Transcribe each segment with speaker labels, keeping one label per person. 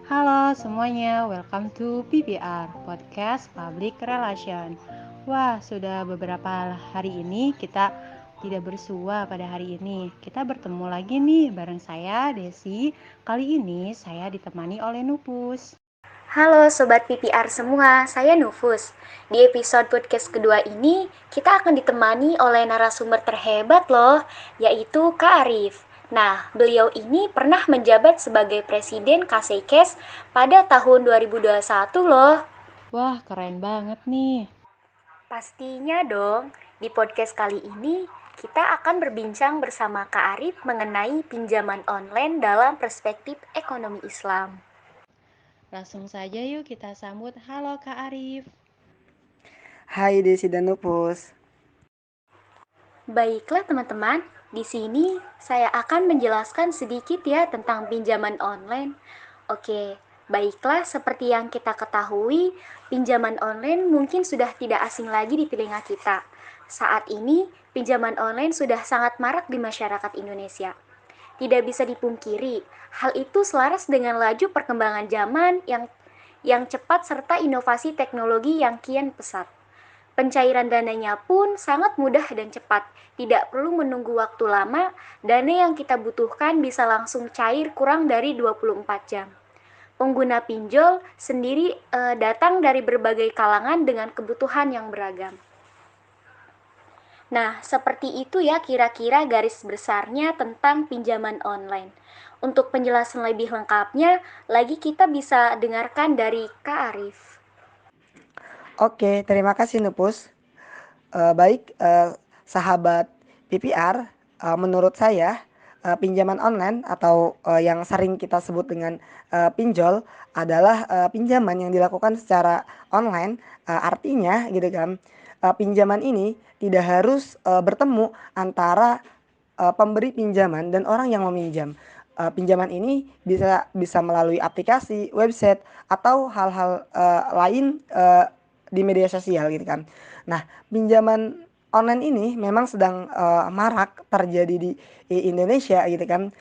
Speaker 1: Halo semuanya, welcome to PPR, Podcast Public Relation. Wah, sudah beberapa hari ini kita tidak bersua pada hari ini. Kita bertemu lagi nih bareng saya, Desi. Kali ini saya ditemani oleh Nupus.
Speaker 2: Halo Sobat PPR semua, saya Nufus. Di episode podcast kedua ini, kita akan ditemani oleh narasumber terhebat loh, yaitu Kak Arif. Nah, beliau ini pernah menjabat sebagai Presiden KCKES pada tahun 2021 loh.
Speaker 1: Wah, keren banget nih.
Speaker 2: Pastinya dong, di podcast kali ini kita akan berbincang bersama Kak Arif mengenai pinjaman online dalam perspektif ekonomi Islam.
Speaker 1: Langsung saja yuk kita sambut. Halo Kak Arif.
Speaker 3: Hai Desi dan Nupus.
Speaker 2: Baiklah teman-teman, di sini saya akan menjelaskan sedikit ya tentang pinjaman online. Oke, baiklah seperti yang kita ketahui, pinjaman online mungkin sudah tidak asing lagi di telinga kita. Saat ini, pinjaman online sudah sangat marak di masyarakat Indonesia. Tidak bisa dipungkiri, hal itu selaras dengan laju perkembangan zaman yang cepat serta inovasi teknologi yang kian pesat. Pencairan dananya pun sangat mudah dan cepat, tidak perlu menunggu waktu lama, dana yang kita butuhkan bisa langsung cair kurang dari 24 jam. Pengguna pinjol sendiri datang dari berbagai kalangan dengan kebutuhan yang beragam. Nah, seperti itu ya kira-kira garis besarnya tentang pinjaman online. Untuk penjelasan lebih lengkapnya, lagi kita bisa dengarkan dari Kak Arif.
Speaker 3: Oke, terima kasih Nupus. Baik, sahabat PPR, menurut saya pinjaman online atau yang sering kita sebut dengan pinjol adalah pinjaman yang dilakukan secara online. Artinya gitu kan, pinjaman ini tidak harus bertemu antara pemberi pinjaman dan orang yang meminjam. Pinjaman ini bisa melalui aplikasi, website atau hal-hal lain di media sosial gitu kan. Nah, pinjaman online ini memang sedang marak terjadi di Indonesia gitu kan,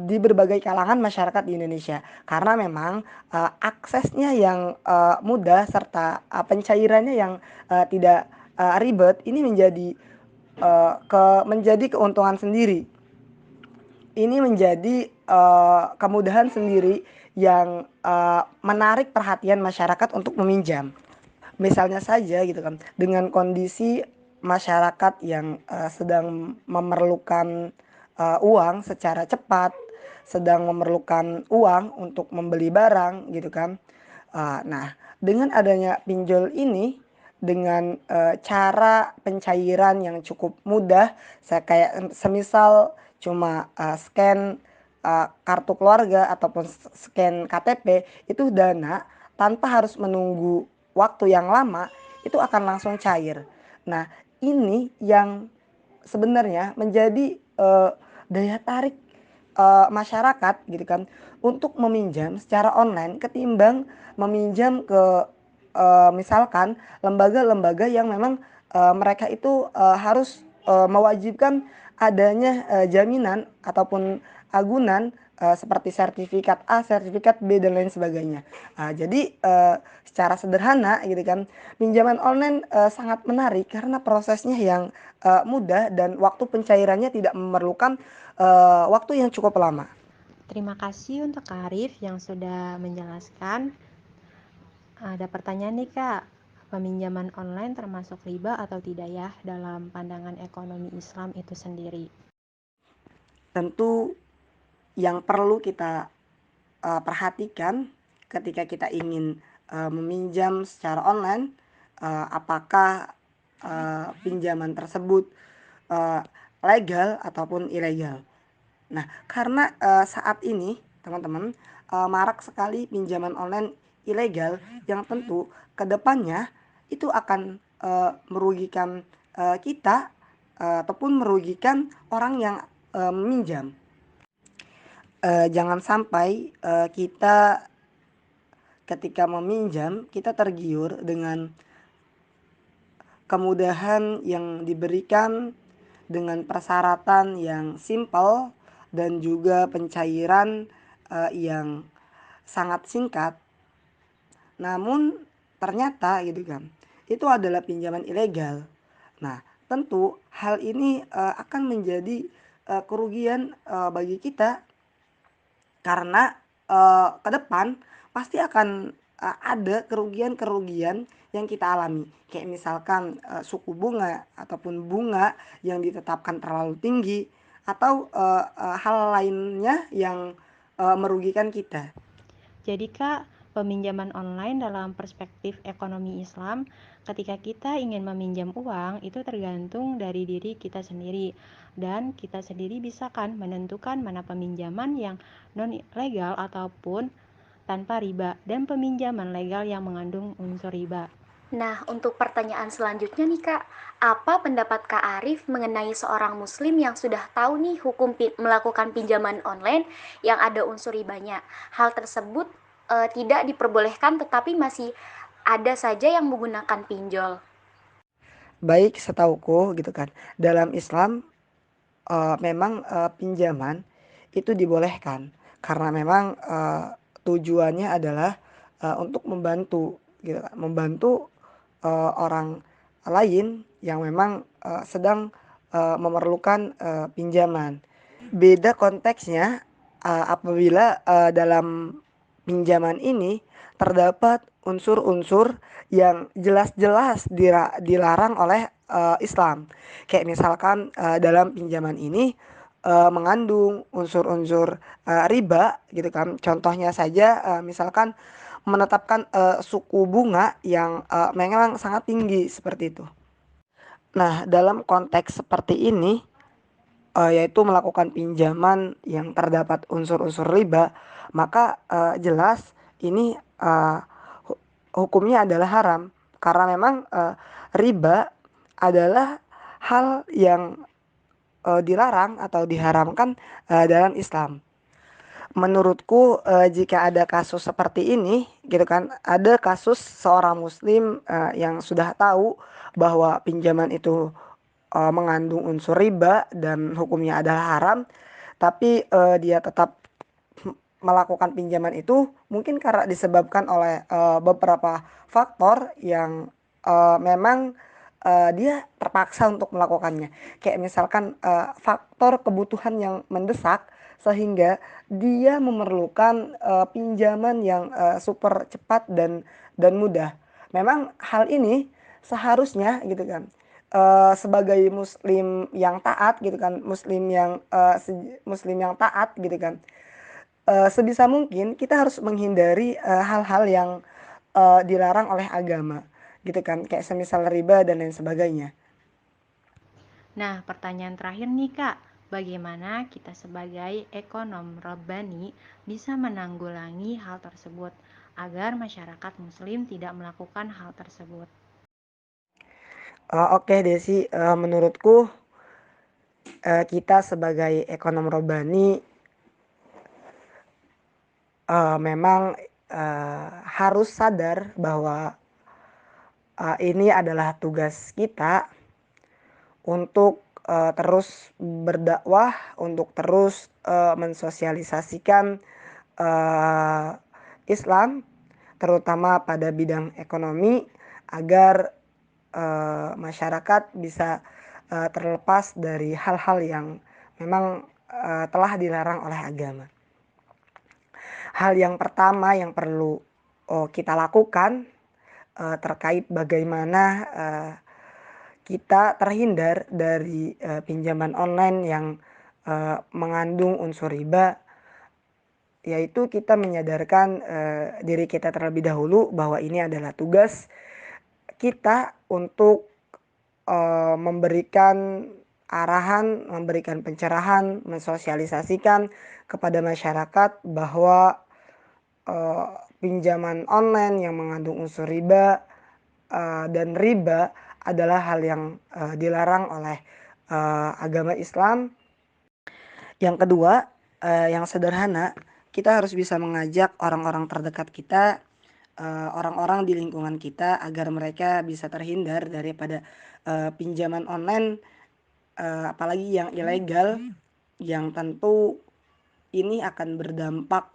Speaker 3: di berbagai kalangan masyarakat di Indonesia karena memang aksesnya yang mudah serta pencairannya yang tidak ribet ini menjadi keuntungan sendiri. Ini menjadi kemudahan sendiri yang menarik perhatian masyarakat untuk meminjam. Misalnya saja gitu kan, dengan kondisi masyarakat yang sedang memerlukan uang secara cepat, sedang memerlukan uang untuk membeli barang gitu kan. Nah, dengan adanya pinjol ini, dengan cara pencairan yang cukup mudah, saya kayak semisal cuma scan kartu keluarga ataupun scan KTP, itu dana tanpa harus menunggu waktu yang lama itu akan langsung cair. Nah, ini yang sebenarnya menjadi daya tarik masyarakat gitu kan untuk meminjam secara online ketimbang meminjam ke misalkan lembaga-lembaga yang memang mereka itu harus mewajibkan adanya jaminan ataupun agunan seperti sertifikat A, sertifikat B dan lain sebagainya. Jadi secara sederhana gitu kan, pinjaman online sangat menarik karena prosesnya yang mudah dan waktu pencairannya tidak memerlukan waktu yang cukup lama.
Speaker 1: Terima kasih untuk Kak Arif yang sudah menjelaskan. Ada pertanyaan nih Kak, peminjaman online termasuk riba atau tidak ya dalam pandangan ekonomi Islam itu sendiri?
Speaker 3: Tentu yang perlu kita perhatikan ketika kita ingin meminjam secara online, apakah pinjaman tersebut uh, legal ataupun ilegal. Nah, karena saat ini teman-teman marak sekali pinjaman online ilegal yang tentu kedepannya itu akan merugikan kita ataupun merugikan orang yang meminjam. Jangan sampai kita ketika meminjam kita tergiur dengan kemudahan yang diberikan dengan persyaratan yang simpel dan juga pencairan yang sangat singkat, namun ternyata gitu kan, itu adalah pinjaman ilegal. Nah, tentu hal ini akan menjadi kerugian bagi kita karena ke depan pasti akan ada kerugian-kerugian yang kita alami. Kayak misalkan suku bunga ataupun bunga yang ditetapkan terlalu tinggi atau hal lainnya yang merugikan kita.
Speaker 1: Jadi Kak, peminjaman online dalam perspektif ekonomi Islam, ketika kita ingin meminjam uang, itu tergantung dari diri kita sendiri. Dan kita sendiri bisa kan menentukan mana peminjaman yang non-legal ataupun tanpa riba, dan peminjaman legal yang mengandung unsur riba.
Speaker 2: Nah, untuk pertanyaan selanjutnya nih Kak, apa pendapat Kak Arif mengenai seorang muslim yang sudah tahu nih hukum melakukan pinjaman online yang ada unsur ribanya? Hal tersebut tidak diperbolehkan tetapi masih ada saja yang menggunakan pinjol.
Speaker 3: Baik setauku gitu kan, dalam Islam memang pinjaman itu dibolehkan karena memang tujuannya adalah untuk membantu gitu kan, membantu orang lain yang memang sedang memerlukan pinjaman. Beda konteksnya apabila dalam pinjaman ini terdapat unsur-unsur yang jelas-jelas dilarang oleh Islam. Kayak misalkan dalam pinjaman ini mengandung unsur-unsur riba gitu kan. Contohnya saja misalkan menetapkan suku bunga yang memang sangat tinggi seperti itu. Nah, dalam konteks seperti ini yaitu melakukan pinjaman yang terdapat unsur-unsur riba, maka jelas ini hukumnya adalah haram karena memang riba adalah hal yang dilarang atau diharamkan dalam Islam. Menurutku jika ada kasus seperti ini gitu kan, ada kasus seorang muslim yang sudah tahu bahwa pinjaman itu mengandung unsur riba dan hukumnya adalah haram, tapi dia tetap melakukan pinjaman itu mungkin karena disebabkan oleh beberapa faktor yang memang dia terpaksa untuk melakukannya. Kayak misalkan faktor kebutuhan yang mendesak sehingga dia memerlukan pinjaman yang super cepat dan mudah. Memang hal ini seharusnya gitu kan sebagai muslim yang taat gitu kan, muslim yang taat gitu kan, sebisa mungkin kita harus menghindari hal-hal yang dilarang oleh agama gitu kan, kayak semisal riba dan lain sebagainya.
Speaker 1: Nah, pertanyaan terakhir nih Kak, bagaimana kita sebagai ekonom Rabbani bisa menanggulangi hal tersebut agar masyarakat muslim tidak melakukan hal tersebut?
Speaker 3: Oke Desi, menurutku kita sebagai ekonom Rabbani memang harus sadar bahwa ini adalah tugas kita untuk terus berdakwah, untuk terus mensosialisasikan Islam, terutama pada bidang ekonomi, agar masyarakat bisa terlepas dari hal-hal yang memang telah dilarang oleh agama. Hal yang pertama yang perlu kita lakukan terkait bagaimana kita terhindar dari pinjaman online yang mengandung unsur riba, yaitu kita menyadarkan diri kita terlebih dahulu bahwa ini adalah tugas kita untuk memberikan arahan, memberikan pencerahan, mensosialisasikan kepada masyarakat bahwa pinjaman online yang mengandung unsur riba dan riba adalah hal yang dilarang oleh agama Islam. Yang kedua, yang sederhana, kita harus bisa mengajak orang-orang terdekat kita, orang-orang di lingkungan kita agar mereka bisa terhindar daripada pinjaman online, apalagi yang ilegal, yang tentu ini akan berdampak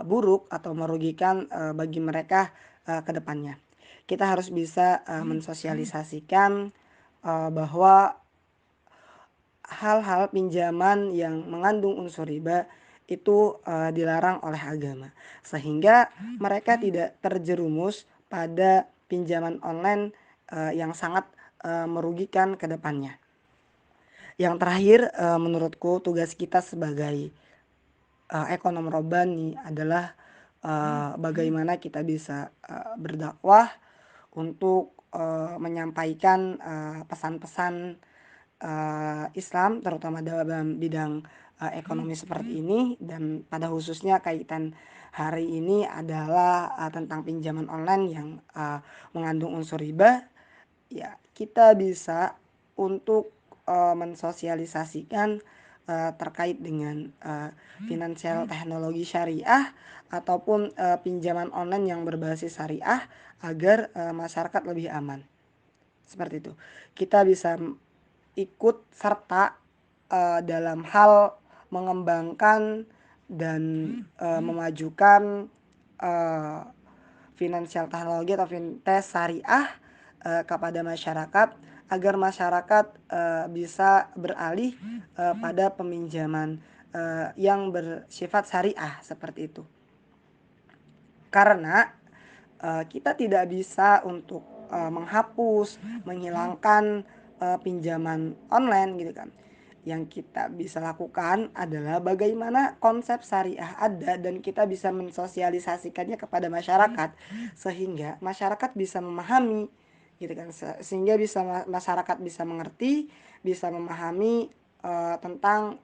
Speaker 3: buruk atau merugikan bagi mereka ke depannya. Kita harus bisa mensosialisasikan bahwa hal-hal pinjaman yang mengandung unsur riba itu dilarang oleh agama, sehingga mereka tidak terjerumus pada pinjaman online yang sangat merugikan ke depannya. Yang terakhir, menurutku tugas kita sebagai ekonom robbani adalah bagaimana kita bisa berdakwah untuk menyampaikan pesan-pesan Islam, terutama dalam bidang ekonomi seperti ini, dan pada khususnya kaitan hari ini adalah tentang pinjaman online yang mengandung unsur riba. Ya, kita bisa untuk mensosialisasikan terkait dengan finansial teknologi syariah ataupun pinjaman online yang berbasis syariah agar masyarakat lebih aman. Seperti itu. Kita bisa ikut serta dalam hal mengembangkan dan memajukan finansial teknologi atau fintech syariah kepada masyarakat agar masyarakat bisa beralih pada peminjaman yang bersifat syariah seperti itu. Karena kita tidak bisa untuk menghapus, menghilangkan pinjaman online gitu kan. Yang kita bisa lakukan adalah bagaimana konsep syariah ada dan kita bisa mensosialisasikannya kepada masyarakat sehingga masyarakat bisa memahami gitu kan, sehingga bisa masyarakat bisa mengerti, bisa memahami tentang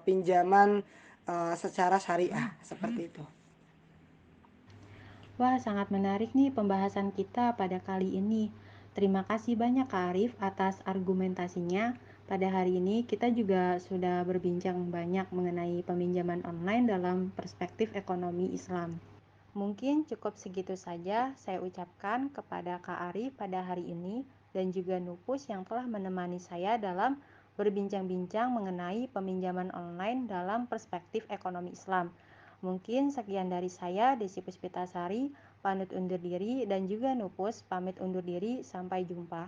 Speaker 3: pinjaman secara syariah seperti itu.
Speaker 1: Wah, sangat menarik nih pembahasan kita pada kali ini. Terima kasih banyak Kak Arif atas argumentasinya. Pada hari ini kita juga sudah berbincang banyak mengenai peminjaman online dalam perspektif ekonomi Islam. Mungkin cukup segitu saja saya ucapkan kepada Kak Arif pada hari ini dan juga Nupus yang telah menemani saya dalam berbincang-bincang mengenai peminjaman online dalam perspektif ekonomi Islam. Mungkin sekian dari saya, Desi Puspitasari, pamit undur diri, dan juga Nupus pamit undur diri. Sampai jumpa.